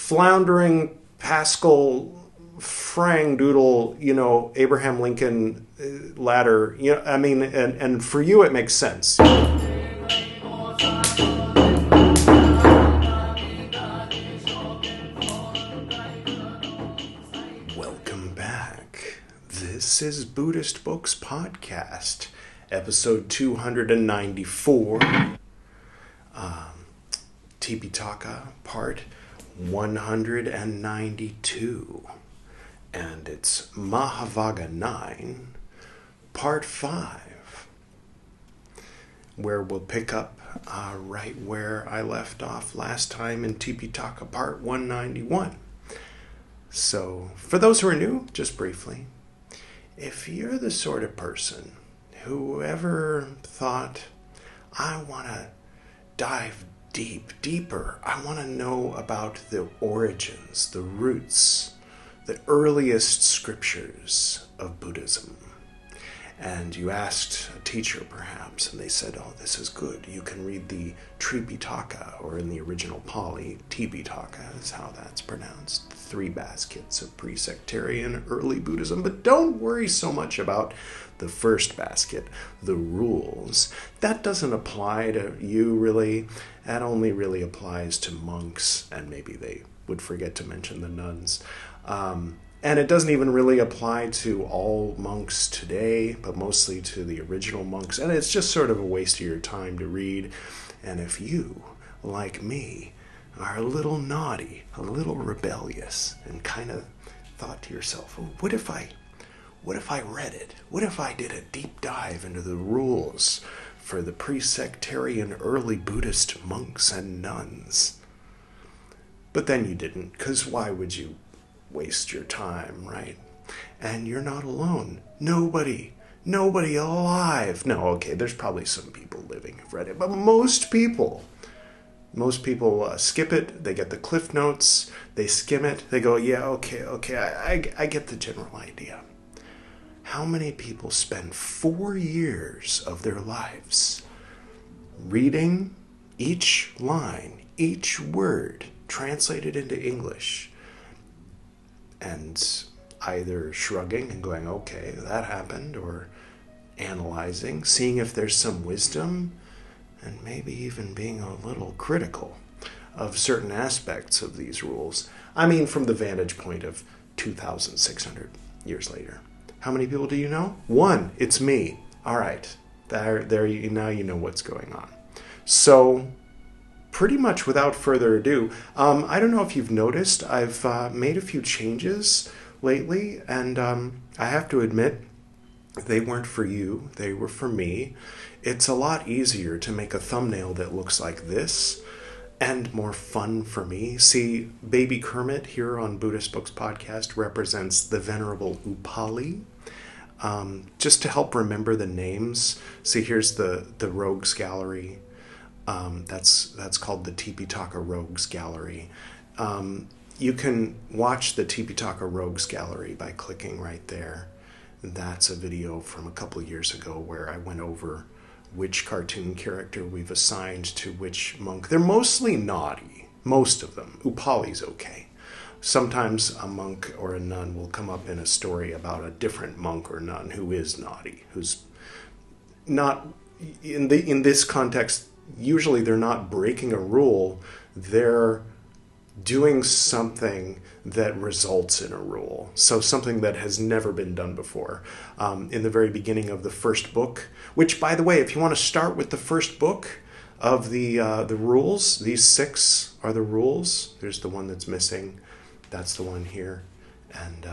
Floundering, Pascal, Frang-doodle, Abraham Lincoln ladder. I mean, and for you it makes sense. Welcome back. This is Buddhist Books Podcast, episode 294, Tipitaka, part 192. And it's Mahāvagga 9, part 5, where we'll pick up right where I left off last time in Tipitaka, part 191. So, for those who are new, just briefly, if you're the sort of person who ever thought, I want to dive deeper, I want to know about the origins, the roots, the earliest scriptures of Buddhism, and you asked a teacher perhaps, and they said, oh, this is good. You can read the Tipitaka, or in the original Pali, Tipitaka is how that's pronounced. 3 baskets of pre-sectarian early Buddhism. But don't worry so much about the first basket, the rules. That doesn't apply to you, really. That only really applies to monks, and maybe they would forget to mention the nuns. And it doesn't even really apply to all monks today, but mostly to the original monks. And it's just sort of a waste of your time to read. And if you, like me, are a little naughty, a little rebellious, and kind of thought to yourself, oh, what if I read it? What if I did a deep dive into the rules for the pre-sectarian early Buddhist monks and nuns? But then you didn't, because why would you waste your time, right? And you're not alone. Nobody alive. No, okay, there's probably some people living who've read it, but most people skip it. They get the cliff notes, they skim it, they go, yeah, okay, I get the general idea. How many people spend 4 years of their lives reading each line, each word translated into English, and either shrugging and going, okay, that happened, or analyzing, seeing if there's some wisdom, and maybe even being a little critical of certain aspects of these rules. I mean, from the vantage point of 2,600 years later. How many people do you know? 1. It's me. All right. There you now you know what's going on. So, pretty much without further ado, I don't know if you've noticed, I've made a few changes lately, and I have to admit, they weren't for you, they were for me. It's a lot easier to make a thumbnail that looks like this, and more fun for me. See, Baby Kermit here on Buddhist Books Podcast represents the Venerable Upali. Just to help remember the names, see, here's the Rogues Gallery. That's called the Tipitaka Rogues Gallery. You can watch the Tipitaka Rogues Gallery by clicking right there. That's a video from a couple of years ago where I went over which cartoon character we've assigned to which monk. They're mostly naughty, most of them. Upali's okay. Sometimes a monk or a nun will come up in a story about a different monk or nun who is naughty, who's not, in this context, usually they're not breaking a rule, they're doing something that results in a rule. So something that has never been done before. In the very beginning of the first book, which, by the way, if you want to start with the first book of the rules, these 6 are the rules. There's the one that's missing. That's the one here. And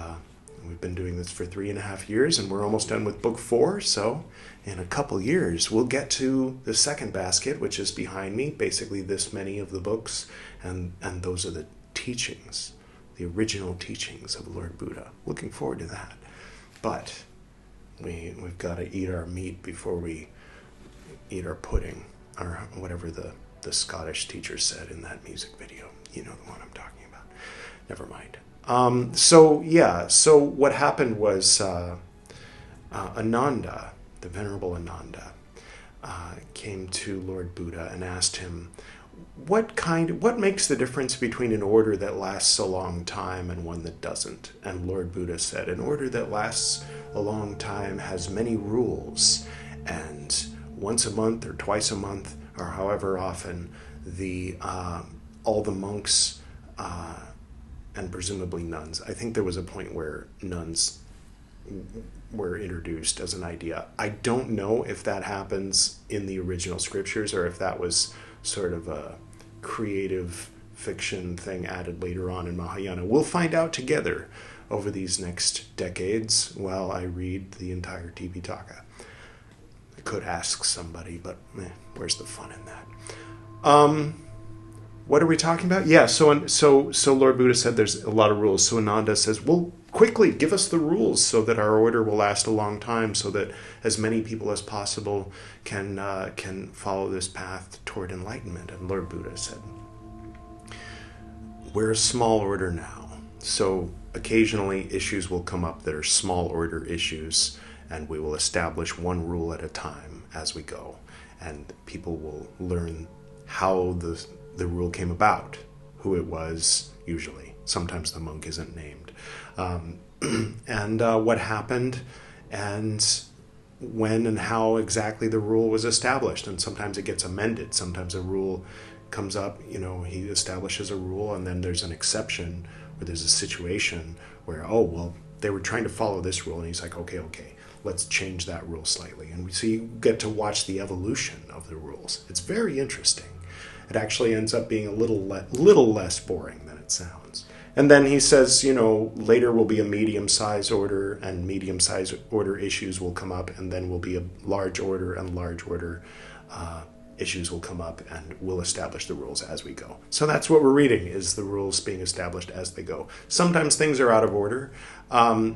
we've been doing this for 3.5 years, and we're almost done with book 4. So in a couple years, we'll get to the second basket, which is behind me, basically this many of the books, and those are the teachings, the original teachings of Lord Buddha. Looking forward to that. But we've got to eat our meat before we eat our pudding, or whatever the Scottish teacher said in that music video. You know the one I'm talking about. Never mind. So what happened was Ananda, the Venerable Ananda, came to Lord Buddha and asked him, what makes the difference between an order that lasts a long time and one that doesn't? And Lord Buddha said, an order that lasts a long time has many rules, and once a month or twice a month or however often, all the monks and presumably nuns. I think there was a point where nuns were introduced as an idea. I don't know if that happens in the original scriptures or if that was sort of a creative fiction thing added later on in Mahayana. We'll find out together over these next decades while I read the entire Tipitaka. I could ask somebody, but where's the fun in that? What are we talking about? Yeah, so Lord Buddha said there's a lot of rules. So Ananda says, well, quickly, give us the rules so that our order will last a long time, so that as many people as possible can follow this path toward enlightenment. And Lord Buddha said, we're a small order now, so occasionally issues will come up that are small order issues, and we will establish one rule at a time as we go. And people will learn how the rule came about, who it was, usually. Sometimes the monk isn't named. And what happened, and when and how exactly the rule was established. And sometimes it gets amended. Sometimes a rule comes up, he establishes a rule, and then there's an exception, or there's a situation where, they were trying to follow this rule, and he's like, okay, let's change that rule slightly. And so you get to watch the evolution of the rules. It's very interesting. It actually ends up being a little less boring than it sounds. And then he says, later will be a medium-sized order, and medium-sized order issues will come up, and then will be a large order, and large order issues will come up, and we'll establish the rules as we go. So that's what we're reading, is the rules being established as they go. Sometimes things are out of order.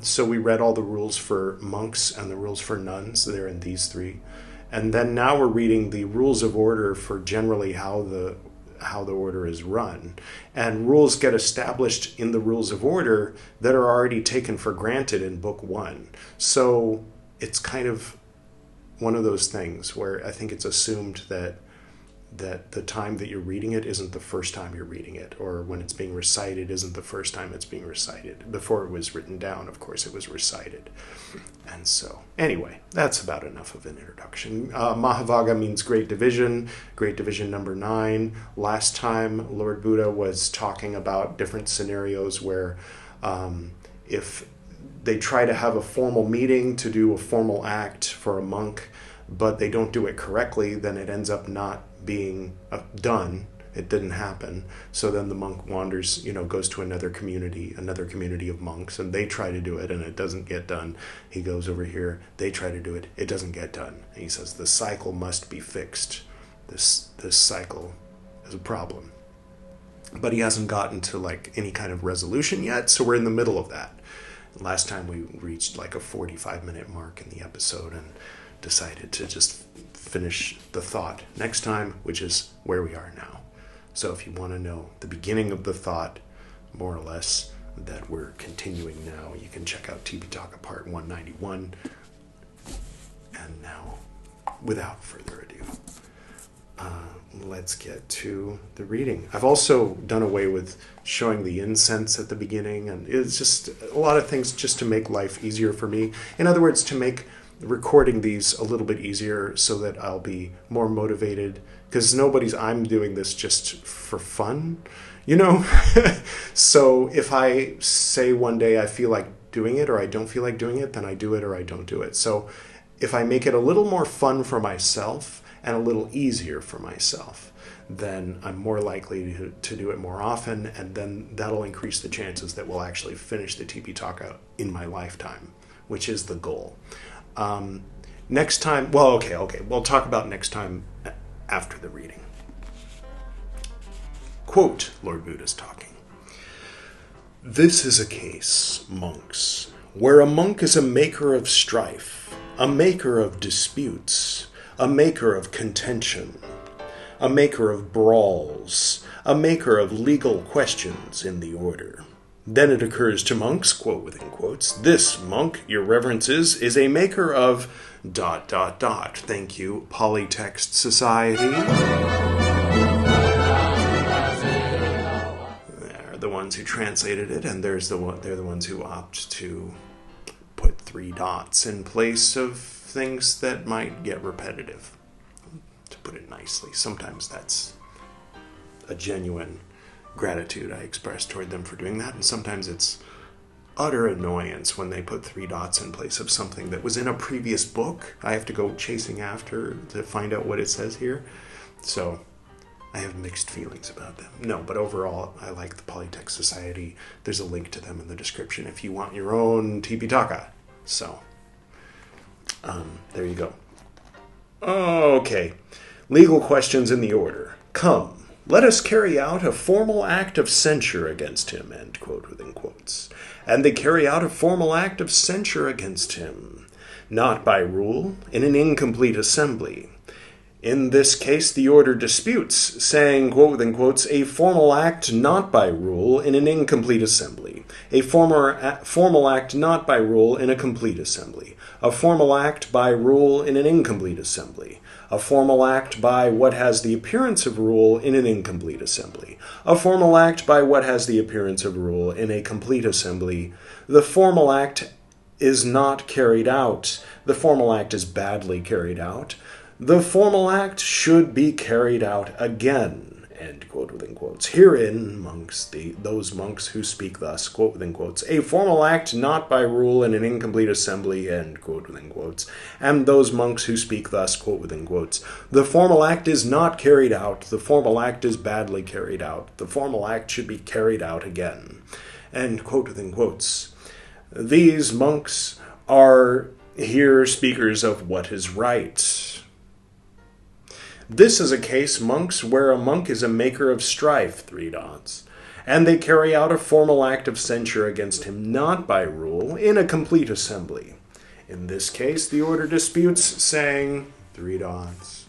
So we read all the rules for monks and the rules for nuns. They're in these three. And then now we're reading the rules of order for generally how the order is run. And rules get established in the rules of order that are already taken for granted in Book 1. So it's kind of one of those things where I think it's assumed that the time that you're reading it isn't the first time you're reading it, or when it's being recited isn't the first time it's being recited. Before it was written down, of course, it was recited. And so, anyway, that's about enough of an introduction. Mahāvagga means great division number 9. Last time, Lord Buddha was talking about different scenarios where if they try to have a formal meeting to do a formal act for a monk, but they don't do it correctly, then it ends up not being done. It didn't happen. So then the monk wanders, goes to another community of monks, and they try to do it, and it doesn't get done. He goes over here, they try to do it, it doesn't get done. And he says the cycle must be fixed. This cycle is a problem. But he hasn't gotten to any kind of resolution yet, so we're in the middle of that. Last time we reached a 45-minute mark in the episode and decided to just finish the thought next time, which is where we are now. So if you want to know the beginning of the thought, more or less, that we're continuing now, you can check out Tipitaka Part 191. And now, without further ado, let's get to the reading. I've also done away with showing the incense at the beginning, and it's just a lot of things just to make life easier for me. In other words, to make recording these a little bit easier so that I'll be more motivated, because I'm doing this just for fun, So if I say one day I feel like doing it or I don't feel like doing it, then I do it or I don't do it. So if I make it a little more fun for myself and a little easier for myself, then I'm more likely to do it more often, and then that'll increase the chances that we'll actually finish the Tipitaka in my lifetime, which is the goal. Next time, okay, we'll talk about next time after the reading. Quote, Lord Buddha's talking. This is a case, monks, where a monk is a maker of strife, a maker of disputes, a maker of contention, a maker of brawls, a maker of legal questions in the order. Then it occurs to monks, quote within quotes, this monk, your reverences, is a maker of ... Thank you, Polytext Society. ones who translated it, and they're the ones who opt to put 3 dots in place of things that might get repetitive, to put it nicely. Sometimes that's a genuine gratitude I express toward them for doing that, and sometimes it's utter annoyance when they put 3 dots in place of something that was in a previous book. I have to go chasing after to find out what it says here. So I have mixed feelings about them. No, but overall, I like the Polytext Society. There's a link to them in the description if you want your own Tipitaka. So, there you go. Okay, legal questions in the order. Come, let us carry out a formal act of censure against him, end quote within quotes. And they carry out a formal act of censure against him, not by rule, in an incomplete assembly. In this case, the order disputes, saying, quote within quotes, a formal act not by rule in an incomplete assembly, a formal act not by rule in a complete assembly, a formal act by rule in an incomplete assembly, a formal act by what has the appearance of rule in an incomplete assembly, a formal act by what has the appearance of rule in a complete assembly. The formal act is not carried out. The formal act is badly carried out. The formal act should be carried out again, end quote within quotes. Herein, those monks who speak thus, quote within quotes, a formal act not by rule in an incomplete assembly, end quote within quotes, and those monks who speak thus, quote within quotes, the formal act is not carried out, the formal act is badly carried out, the formal act should be carried out again, end quote within quotes. These monks are here speakers of what is right. This is a case, monks, where a monk is a maker of strife, 3 dots, and they carry out a formal act of censure against him not by rule in a complete assembly. In this case, the order disputes, saying, 3 dots.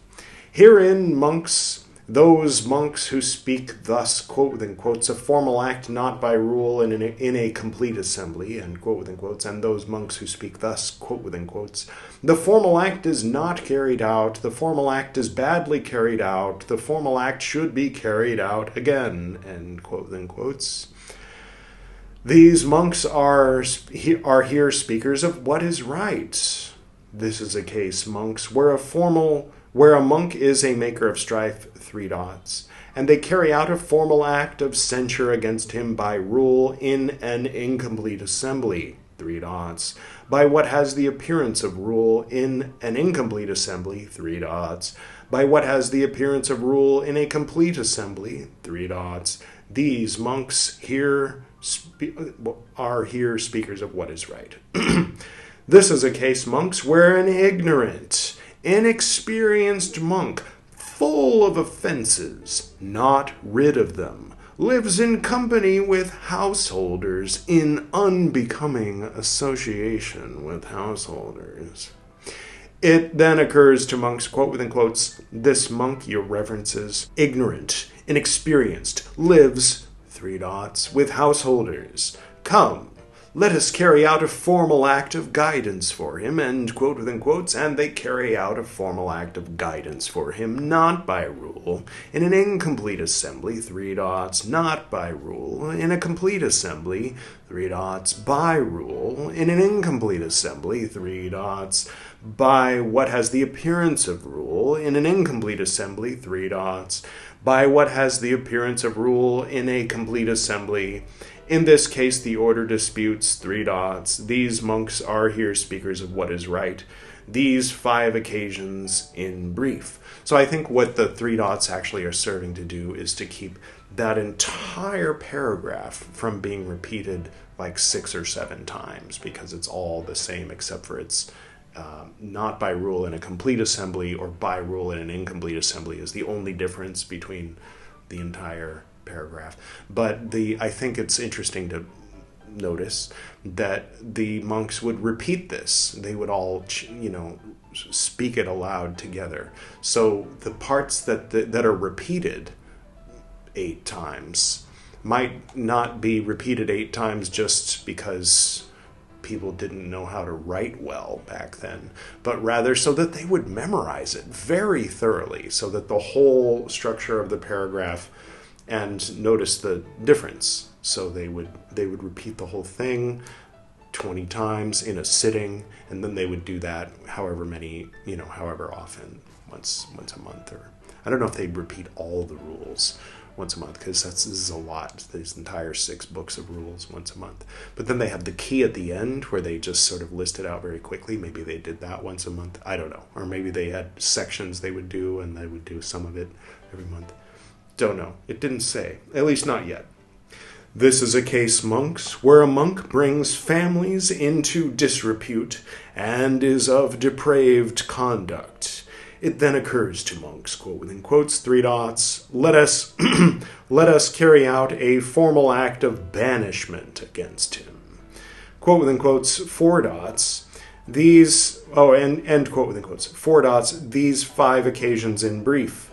Herein, monks, those monks who speak thus, quote within quotes, a formal act not by rule in a complete assembly, end quote within quotes, and those monks who speak thus, quote within quotes, the formal act is not carried out, the formal act is badly carried out, the formal act should be carried out again, end quote within quotes. These monks are here speakers of what is right. This is a case, monks, where a monk is a maker of strife, 3 dots, and they carry out a formal act of censure against him by rule in an incomplete assembly, 3 dots, by what has the appearance of rule in an incomplete assembly, 3 dots, by what has the appearance of rule in a complete assembly, 3 dots. These monks are here speakers of what is right. This is a case, monks, where an ignorant, inexperienced monk, full of offenses, not rid of them, lives in company with householders in unbecoming association with householders. It then occurs to monks, quote within quotes, this monk, your reverences, ignorant, inexperienced, lives, 3 dots, with householders. Come, let us carry out a formal act of guidance for him, end quote within quotes, and they carry out a formal act of guidance for him, not by rule, in an incomplete assembly, 3 dots, not by rule, in a complete assembly, 3 dots, by rule, in an incomplete assembly, 3 dots, by what has the appearance of rule, in an incomplete assembly, 3 dots, by what has the appearance of rule in a complete assembly. In this case, the order disputes, 3 dots. These monks are here speakers of what is right. These 5 occasions in brief. So I think what the 3 dots actually are serving to do is to keep that entire paragraph from being repeated like 6 or 7 times, because it's all the same except for it's not by rule in a complete assembly or by rule in an incomplete assembly is the only difference between the entire paragraph. But I think it's interesting to notice that the monks would repeat this. They would all, speak it aloud together. So the parts that are repeated 8 times might not be repeated 8 times just because people didn't know how to write well back then, but rather so that they would memorize it very thoroughly, so that the whole structure of the paragraph, and notice the difference So they would repeat the whole thing 20 times in a sitting, and then they would do that however often, once a month. Or I don't know if they'd repeat all the rules once a month, because this is a lot, these entire 6 books of rules once a month. But then they have the key at the end where they just sort of list it out very quickly. Maybe they did that once a month. I don't know. Or maybe they had sections they would do, and they would do some of it every month. Don't know. It didn't say. At least not yet. This is a case, monks, where a monk brings families into disrepute and is of depraved conduct. It then occurs to monks, quote within quotes, 3 dots, let us carry out a formal act of banishment against him. Quote within quotes, 4 dots, end quote within quotes, 4 dots, these 5 occasions in brief.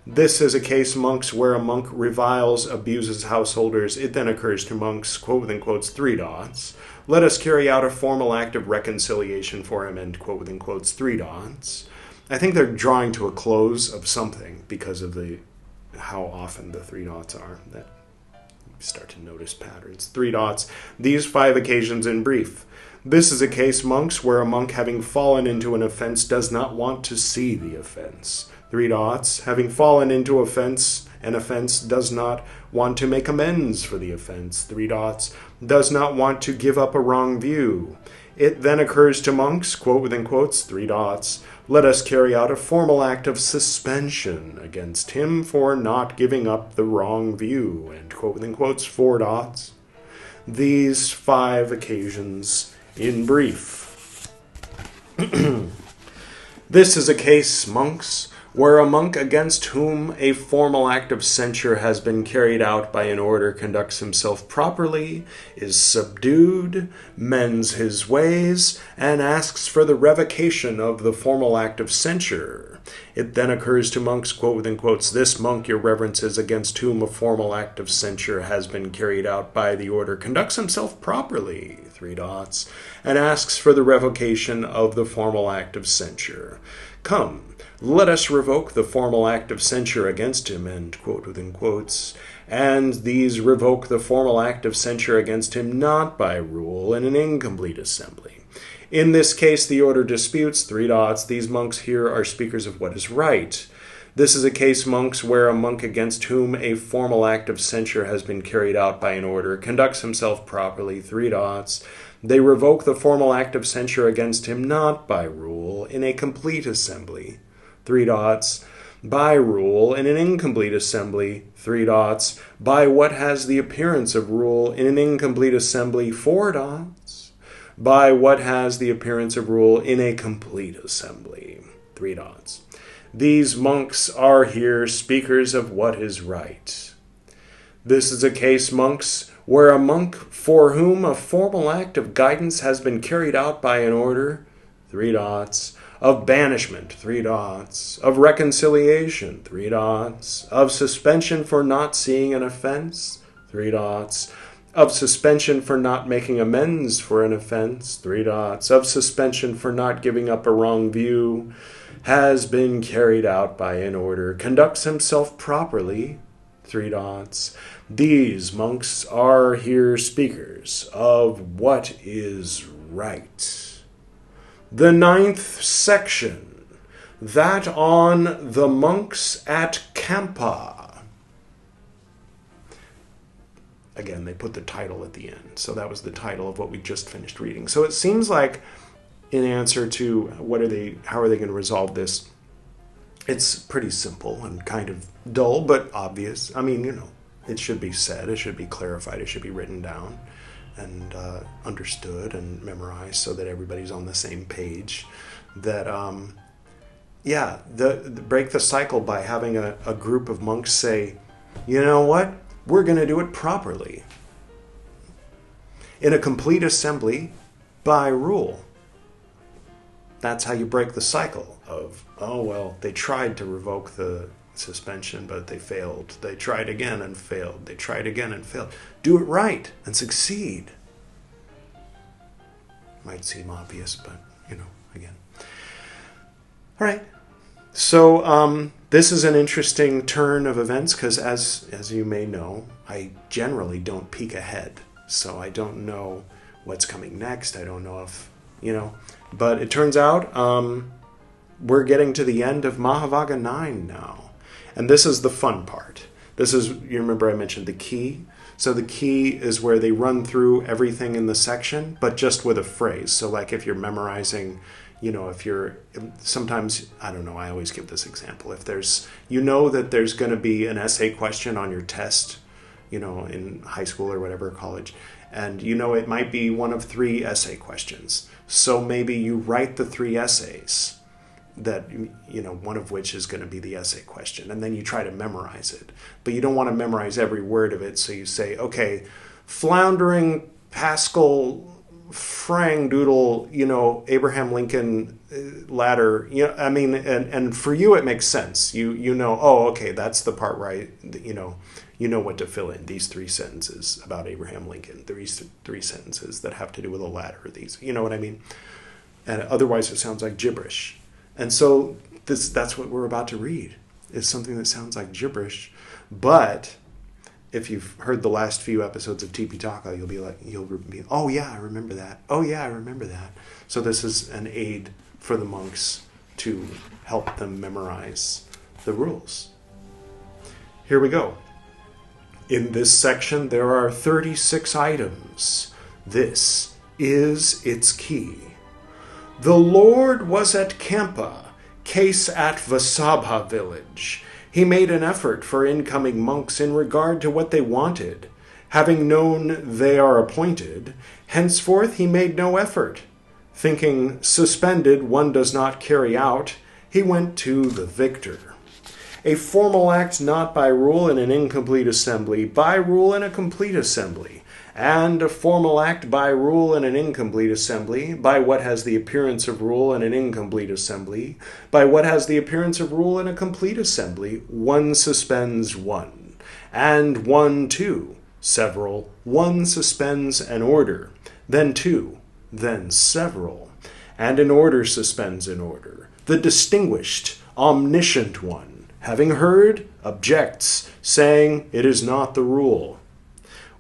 This is a case, monks, where a monk reviles, abuses householders. It then occurs to monks, quote within quotes, 3 dots, let us carry out a formal act of reconciliation for him, end quote within quotes, 3 dots. I think they're drawing to a close of something because of how often the 3 dots are. That you start to notice patterns. 3 dots, these 5 occasions in brief. This is a case, monks, where a monk having fallen into an offense does not want to see the offense. 3 dots, having fallen into an offense does not want to make amends for the offense. 3 dots, does not want to give up a wrong view. It then occurs to monks, quote within quotes, 3 dots, let us carry out a formal act of suspension against him for not giving up the wrong view, end quote within quotes, 4 dots. These 5 occasions in brief. This is a case, monks, where a monk against whom a formal act of censure has been carried out by an order conducts himself properly, is subdued, mends his ways, and asks for the revocation of the formal act of censure. It then occurs to monks, quote within quotes, this monk, your reverences, against whom a formal act of censure has been carried out by the order conducts himself properly, 3 dots, and asks for the revocation of the formal act of censure. Come, let us revoke the formal act of censure against him, end quote within quotes, and these revoke the formal act of censure against him not by rule in an incomplete assembly. In this case, the order disputes, 3 dots, these monks here are speakers of what is right. This is a case, monks, where a monk against whom a formal act of censure has been carried out by an order conducts himself properly, 3 dots. They revoke the formal act of censure against him not by rule in a complete assembly, 3 dots, by rule in an incomplete assembly, 3 dots, by what has the appearance of rule in an incomplete assembly, 4 dots, by what has the appearance of rule in a complete assembly, 3 dots. These monks are here speakers of what is right. This is a case, monks, where a monk for whom a formal act of guidance has been carried out by an order, 3 dots, of banishment, 3 dots, of reconciliation, 3 dots, of suspension for not seeing an offense, 3 dots, of suspension for not making amends for an offense, 3 dots, of suspension for not giving up a wrong view, has been carried out by an order, conducts himself properly, 3 dots. These monks are here speakers of what is right. The 9th section, that on the monks at Kampa. Again, they put the title at the end, so that was the title of what we just finished reading. So it seems like, in answer to how are they going to resolve this, it's pretty simple and kind of dull, but obvious. I mean, it should be said, it should be clarified, it should be written down and understood and memorized so that everybody's on the same page. That, break the cycle by having a group of monks say, you know what, we're going to do it properly. In a complete assembly, by rule. That's how you break the cycle of, they tried to revoke the suspension, but they failed. They tried again and failed. They tried again and failed. Do it right and succeed. Might seem obvious, but, again. All right. So this is an interesting turn of events because, as you may know, I generally don't peek ahead. So I don't know what's coming next. I don't know if, but it turns out we're getting to the end of Mahāvagga 9 now. And this is the fun part. This is, you remember I mentioned the key? So the key is where they run through everything in the section, but just with a phrase. So like if you're memorizing, if you're, sometimes, I don't know, I always give this example. If there's, that there's going to be an essay question on your test, in high school or whatever, college, and it might be one of 3 essay questions. So maybe you write the 3 essays that, one of which is going to be the essay question, and then you try to memorize it. But you don't want to memorize every word of it, so you say, okay, Floundering, Pascal, Frang-doodle, Abraham Lincoln ladder, and for you it makes sense. Okay, that's the part where you know what to fill in. These 3 sentences about Abraham Lincoln, these 3 sentences that have to do with a ladder, you know what I mean? And otherwise it sounds like gibberish. And so that's what we're about to read, is something that sounds like gibberish. But if you've heard the last few episodes of Tipitaka, you'll be, oh yeah, I remember that. Oh yeah, I remember that. So this is an aid for the monks to help them memorize the rules. Here we go. In this section, there are 36 items. This is its key. The Lord was at Kampa, case at Vasabha village. He made an effort for incoming monks in regard to what they wanted. Having known they are appointed, henceforth he made no effort. Thinking suspended one does not carry out, he went to the victor. A formal act not by rule in an incomplete assembly, by rule in a complete assembly, and a formal act by rule in an incomplete assembly, by what has the appearance of rule in an incomplete assembly, by what has the appearance of rule in a complete assembly, one suspends one, and one two, several, one suspends an order, then two, then several, and an order suspends an order. The distinguished, omniscient one, having heard, objects, saying it is not the rule.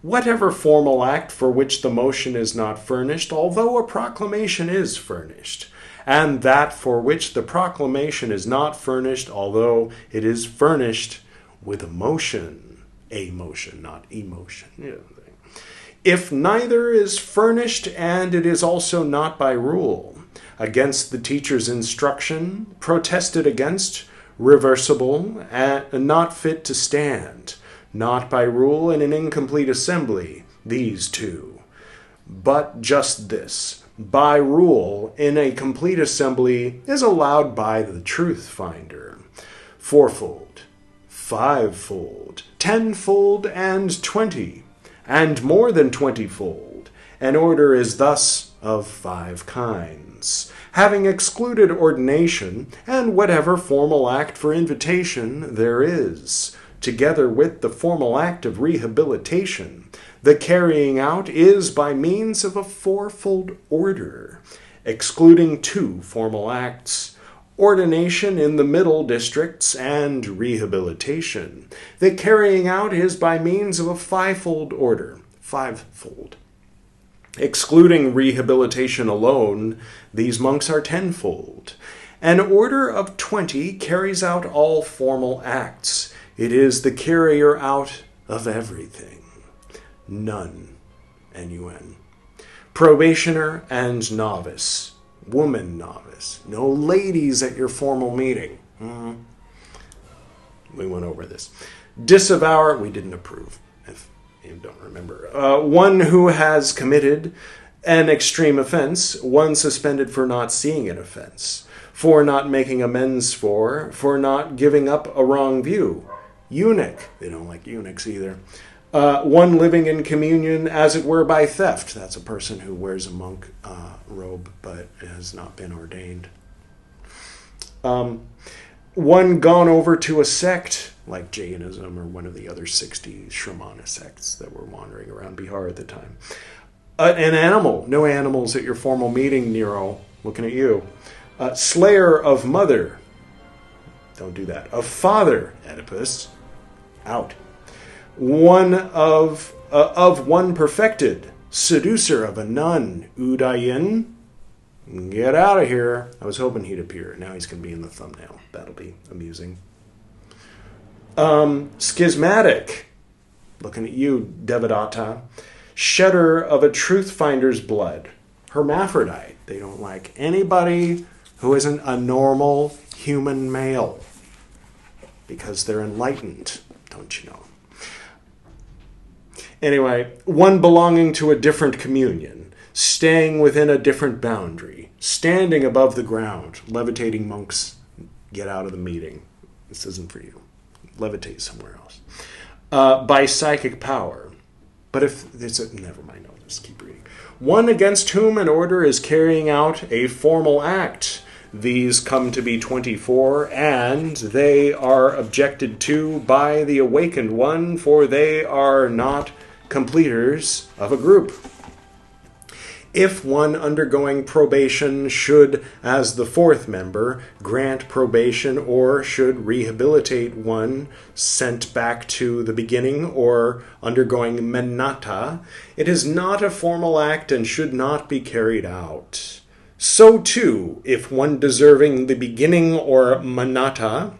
Whatever formal act for which the motion is not furnished, although a proclamation is furnished, and that for which the proclamation is not furnished, although it is furnished with a motion, not emotion. If neither is furnished and it is also not by rule, against the teacher's instruction, protested against, reversible, and not fit to stand, not by rule in an incomplete assembly, these 2. But just this, by rule in a complete assembly is allowed by the truth finder. 4-fold, 5-fold, 10-fold, and 20, and more than 20-fold. An order is thus of 5 kinds. Having excluded ordination, and whatever formal act for invitation there is, together with the formal act of rehabilitation, the carrying out is by means of a 4-fold order, excluding 2 formal acts, ordination in the middle districts and rehabilitation. The carrying out is by means of a 5-fold order, 5-fold. Excluding rehabilitation alone, these monks are 10-fold. An order of 20 carries out all formal acts. It is the carrier out of everything. Nun, N-U-N. Probationer and novice. Woman novice. No ladies at your formal meeting. We went over this. Disavour, we didn't approve, if you don't remember. One who has committed an extreme offense, one suspended for not seeing an offense, for not making amends for not giving up a wrong view. Eunuch, they don't like eunuchs either. One living in communion, as it were, by theft. That's a person who wears a monk robe but has not been ordained. One gone over to a sect, like Jainism or one of the other 60 Shramana sects that were wandering around Bihar at the time. An animal. No animals at your formal meeting, Nero. Looking at you. Slayer of mother. Don't do that. Of father, Oedipus, out. One of one perfected, seducer of a nun, Udayin, get out of here. I was hoping he'd appear. Now he's going to be in the thumbnail. That'll be amusing. Schismatic, looking at you, Devadatta, shedder of a truth finder's blood, hermaphrodite. They don't like anybody who isn't a normal human male because they're enlightened, don't you know? Anyway, one belonging to a different communion, staying within a different boundary, standing above the ground, levitating monks, get out of the meeting. This isn't for you. Levitate somewhere else. By psychic power. But if it's never mind, I'll just keep reading. One against whom an order is carrying out a formal act. These come to be 24, and they are objected to by the awakened one, for they are not completers of a group. If one undergoing probation should, as the fourth member, grant probation or should rehabilitate one sent back to the beginning or undergoing menata, it is not a formal act and should not be carried out. So too, if one deserving the beginning or menata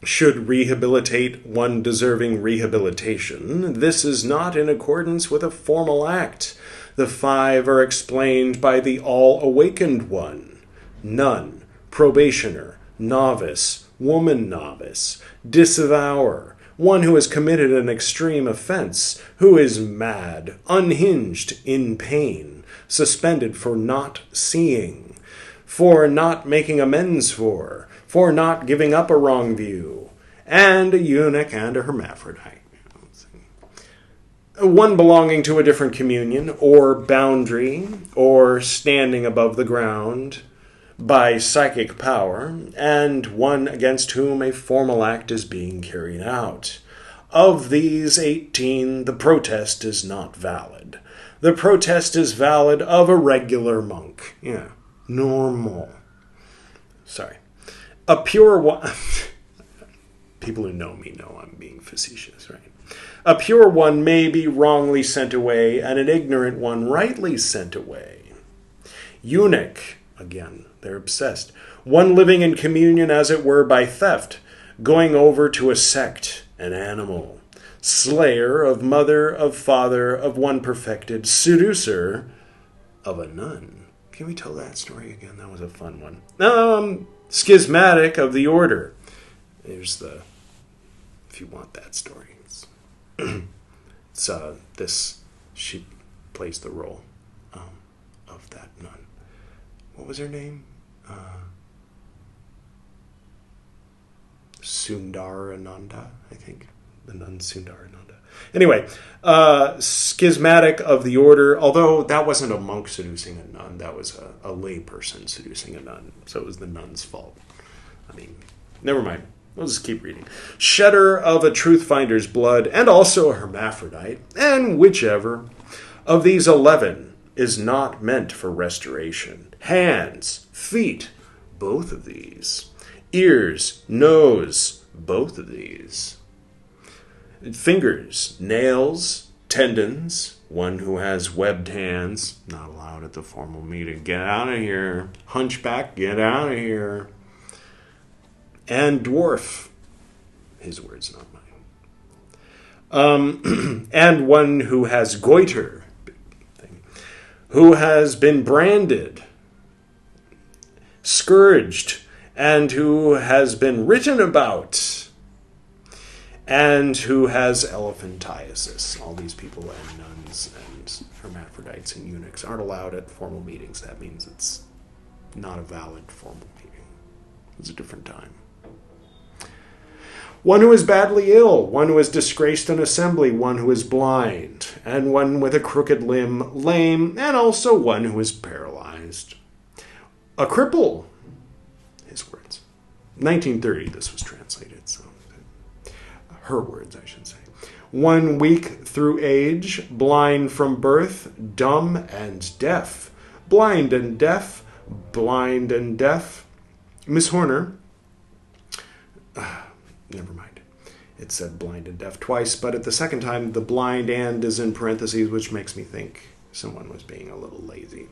should rehabilitate one deserving rehabilitation, this is not in accordance with a formal act. The five are explained by the all-awakened one: nun, probationer, novice, woman novice, disavower, one who has committed an extreme offense, who is mad, unhinged, in pain, suspended for not seeing, for not making amends for not giving up a wrong view, and a eunuch and a hermaphrodite. One belonging to a different communion, or boundary, or standing above the ground by psychic power, and one against whom a formal act is being carried out. Of these 18, the protest is not valid. The protest is valid of a regular monk. Yeah, normal. Sorry. A pure one... People who know me know I'm being facetious, right? A pure one may be wrongly sent away, and an ignorant one rightly sent away. Eunuch, again, they're obsessed. One living in communion, as it were, by theft, going over to a sect, an animal. Slayer of mother, of father, of one perfected, seducer of a nun. Can we tell that story again? That was a fun one. Schismatic of the order. There's the, if you want that story. She plays the role of that nun. What was her name? Sundarananda, I think. The nun Sundarananda. Anyway, schismatic of the order, although that wasn't a monk seducing a nun, that was a lay person seducing a nun, so it was the nun's fault. I mean, never mind. We'll just keep reading. Shedder of a truth finder's blood, and also a hermaphrodite, and whichever of these 11 is not meant for restoration. Hands, feet, both of these. Ears, nose, both of these. Fingers, nails, tendons, one who has webbed hands, not allowed at the formal meeting. Get out of here. Hunchback, get out of here. And dwarf, his words, not mine. And one who has goiter, who has been branded, scourged, and who has been written about, and who has elephantiasis. All these people and nuns and hermaphrodites and eunuchs aren't allowed at formal meetings. That means it's not a valid formal meeting. It's a different time. One who is badly ill, one who has disgraced an assembly, one who is blind, and one with a crooked limb, lame, and also one who is paralyzed. A cripple, his words. 1930, this was translated, so her words, I should say. One weak through age, blind from birth, dumb and deaf. Blind and deaf, blind and deaf. Miss Horner, never mind. It said blind and deaf twice, but at the second time, the blind and is in parentheses, which makes me think someone was being a little lazy.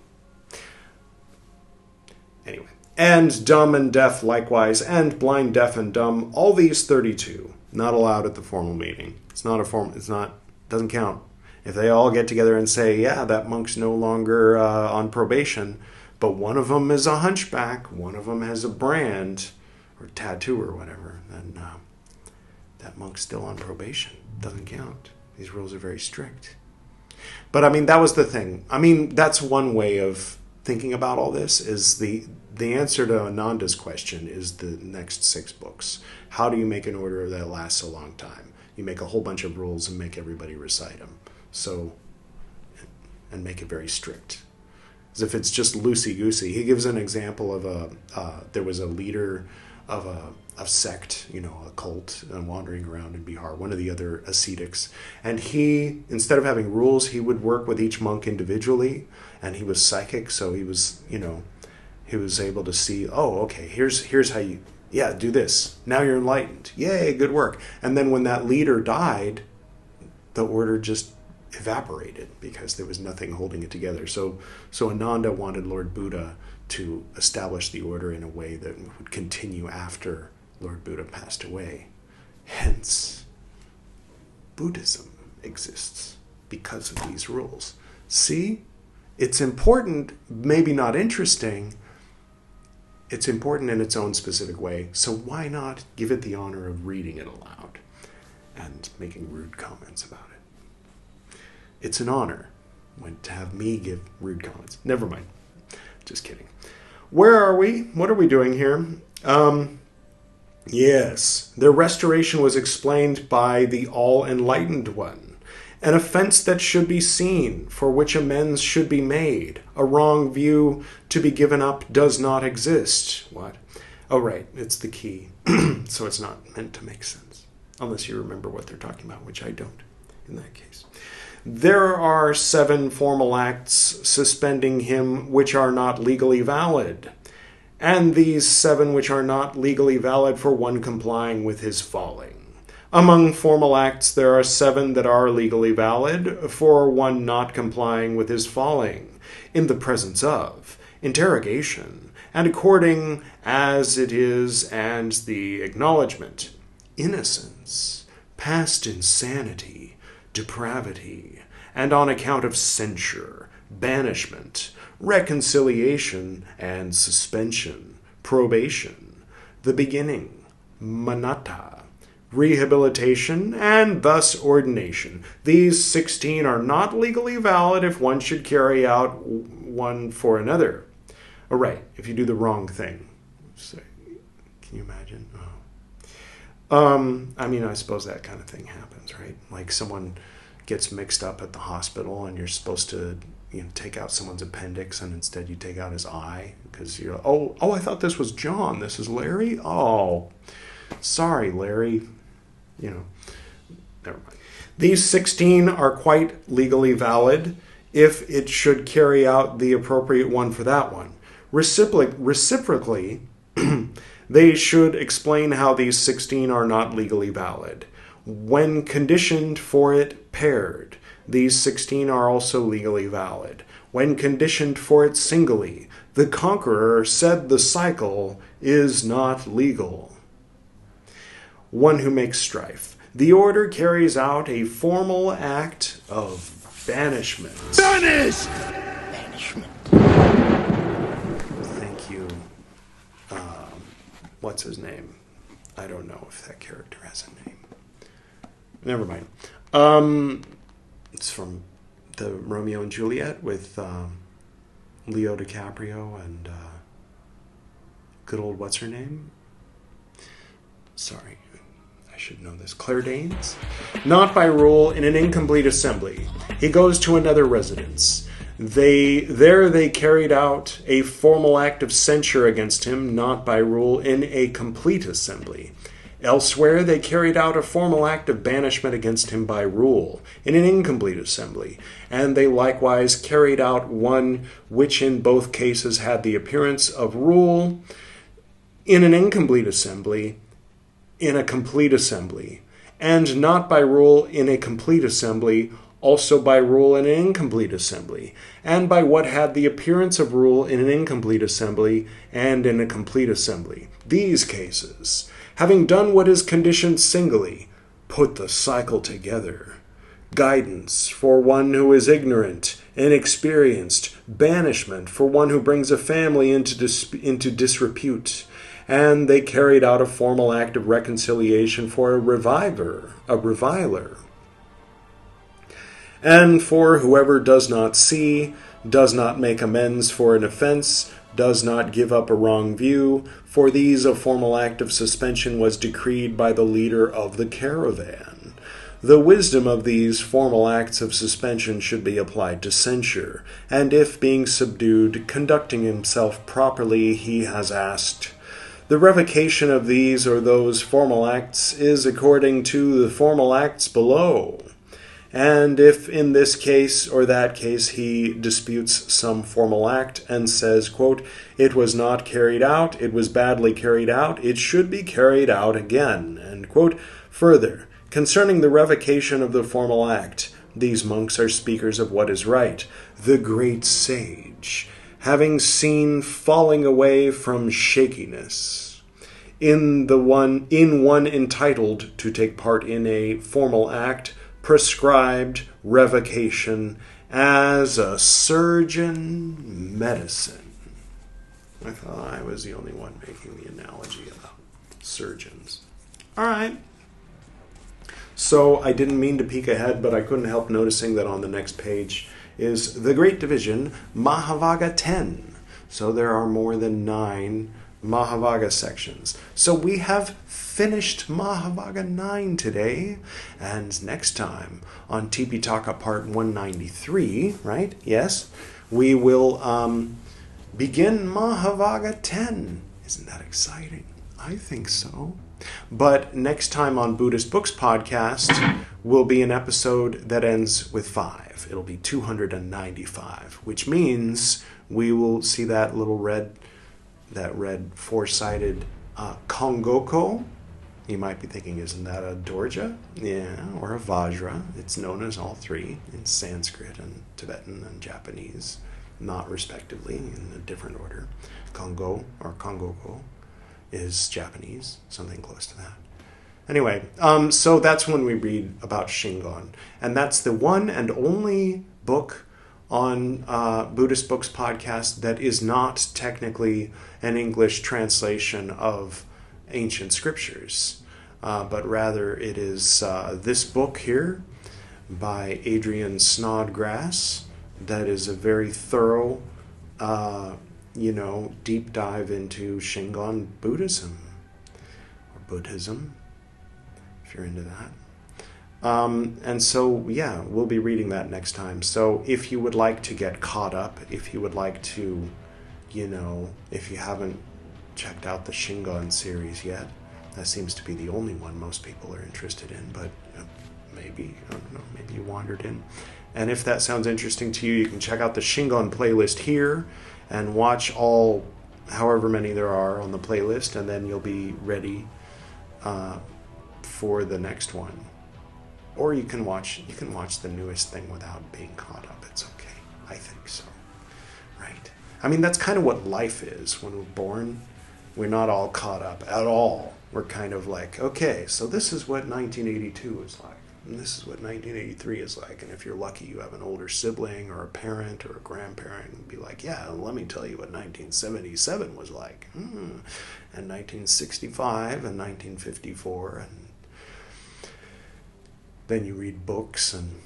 Anyway, and dumb and deaf likewise, and blind, deaf, and dumb, all these 32, not allowed at the formal meeting. Doesn't count. If they all get together and say, yeah, that monk's no longer on probation, but one of them is a hunchback, one of them has a brand, or tattoo or whatever, then that monk's still on probation. Doesn't count. These rules are very strict. But I mean, that was the thing. I mean, that's one way of thinking about all this, is the answer to Ananda's question is the next 6 books. How do you make an order that lasts a long time? You make a whole bunch of rules and make everybody recite them. And make it very strict. As if it's just loosey-goosey. He gives an example of there was a leader of a sect, a cult, wandering around in Bihar, one of the other ascetics. And he, instead of having rules, he would work with each monk individually, and he was psychic, so he was, he was able to see, oh, okay, here's how you, do this. Now you're enlightened. Yay, good work. And then when that leader died, the order just evaporated because there was nothing holding it together. So Ananda wanted Lord Buddha to establish the order in a way that would continue after Lord Buddha passed away. Hence, Buddhism exists because of these rules. See? It's important, maybe not interesting. It's important in its own specific way. So why not give it the honor of reading it aloud and making rude comments about it? It's an honor to have me give rude comments. Never mind. Just kidding. Where are we? What are we doing here? Yes, their restoration was explained by the all-enlightened one. An offense that should be seen, for which amends should be made. A wrong view to be given up does not exist. What? Oh, right, it's the key. So it's not meant to make sense. Unless you remember what they're talking about, which I don't, in that case. There are 7 formal acts suspending him which are not legally valid, and these 7 which are not legally valid for one complying with his falling. Among formal acts there are 7 that are legally valid for one not complying with his falling, in the presence of interrogation, and according as it is and the acknowledgement: innocence, past insanity, depravity, and on account of censure, banishment, reconciliation, and suspension, probation, the beginning, manatta, rehabilitation, and thus ordination. These 16 are not legally valid if one should carry out one for another. Oh, right, if you do the wrong thing. So, can you imagine? Oh. I suppose that kind of thing happens, right? Like someone gets mixed up at the hospital and you're supposed to take out someone's appendix, and instead you take out his eye because you're, I thought this was John. This is Larry? Oh, sorry, Larry. Never mind. These 16 are quite legally valid if it should carry out the appropriate one for that one. Reciprocally, they should explain how these 16 are not legally valid. When conditioned for it paired, these 16 are also legally valid. When conditioned for it singly, the conqueror said the cycle is not legal. One who makes strife. The order carries out a formal act of banishment. Banish! Banishment. Thank you. What's his name? I don't know if that character has a name. Never mind. It's from the Romeo and Juliet with Leo DiCaprio and good old what's her name? Sorry, I should know this. Claire Danes? Not by rule in an incomplete assembly. He goes to another residence. They carried out a formal act of censure against him, not by rule in a complete assembly. Elsewhere, they carried out a formal act of banishment against him by rule, in an incomplete assembly, and they likewise carried out one which in both cases had the appearance of rule in an incomplete assembly, in a complete assembly, and not by rule in a complete assembly, also by rule in an incomplete assembly, and by what had the appearance of rule in an incomplete assembly and in a complete assembly. These cases, having done what is conditioned singly, put the cycle together. Guidance for one who is ignorant, inexperienced, banishment for one who brings a family into disrepute, and they carried out a formal act of reconciliation for a reviler, and for whoever does not see, does not make amends for an offense, does not give up a wrong view, for these a formal act of suspension was decreed by the leader of the caravan. The wisdom of these formal acts of suspension should be applied to censure, and if, being subdued, conducting himself properly, he has asked, the revocation of these or those formal acts is according to the formal acts below. And if in this case or that case he disputes some formal act and says, quote, it was not carried out, it was badly carried out, it should be carried out again, end quote. Further, concerning the revocation of the formal act, these monks are speakers of what is right. The great sage, having seen falling away from shakiness, in one entitled to take part in a formal act, prescribed revocation as a surgeon medicine. I thought I was the only one making the analogy about surgeons. All right. So I didn't mean to peek ahead, but I couldn't help noticing that on the next page is the Great Division, Mahāvagga 10. So there are more than 9 Mahāvagga sections. So we have finished Mahāvagga 9 today, and next time on Tipitaka part 193, right? Yes, we will begin Mahāvagga 10. Isn't that exciting? I think so. But next time on Buddhist Books Podcast will be an episode that ends with 5. It'll be 295, which means we will see that little red four-sided Kongoko. You might be thinking, isn't that a Dorja? Yeah, or a Vajra. It's known as all three in Sanskrit and Tibetan and Japanese, not respectively, in a different order. Kongo or Kongoko is Japanese, something close to that. Anyway, so that's when we read about Shingon. And that's the one and only book on Buddhist Books Podcast that is not technically an English translation of ancient scriptures, but rather it is this book here by Adrian Snodgrass that is a very thorough, deep dive into Shingon Buddhism, or Buddhism, if you're into that. And so, yeah, we'll be reading that next time. So if you would like to get caught up, if you would like to, if you haven't checked out the Shingon series yet, that seems to be the only one most people are interested in, but maybe, I don't know, maybe you wandered in. And if that sounds interesting to you, you can check out the Shingon playlist here and watch all, however many there are on the playlist, and then you'll be ready for the next one. Or you can watch the newest thing without being caught up. It's okay. I think so. Right? I mean, that's kind of what life is. When we're born, we're not all caught up at all. We're kind of like, okay, so this is what 1982 is like. And this is what 1983 is like. And if you're lucky, you have an older sibling or a parent or a grandparent and be like, yeah, let me tell you what 1977 was like. And 1965 and 1954 and then you read books and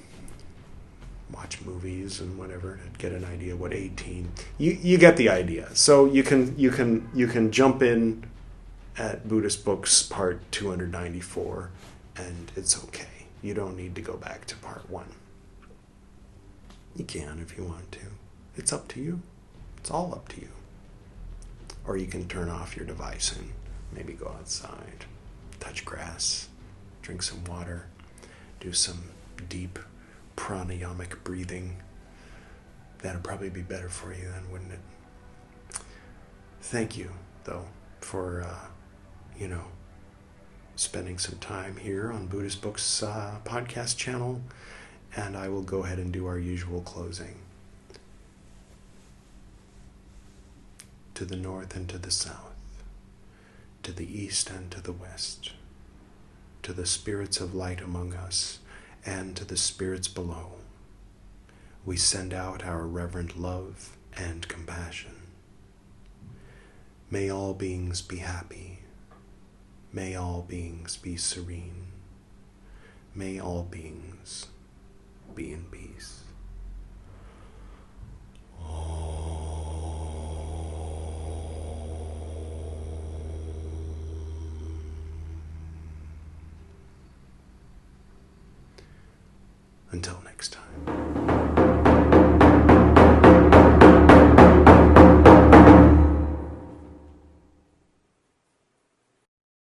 watch movies and whatever to get an idea what 18. You get the idea. So you can jump in at Buddhist Books part 294, and it's okay. You don't need to go back to part 1. You can if you want to. It's up to you. It's all up to you. Or you can turn off your device and maybe go outside, touch grass, drink some water, do some deep pranayamic breathing. That'd probably be better for you then, wouldn't it? Thank you, though, for, spending some time here on Buddhist Books Podcast channel, and I will go ahead and do our usual closing. To the north and to the south, to the east and to the west, to the spirits of light among us and to the spirits below, we send out our reverent love and compassion. May all beings be happy. May all beings be serene. May all beings be in peace. Until next time.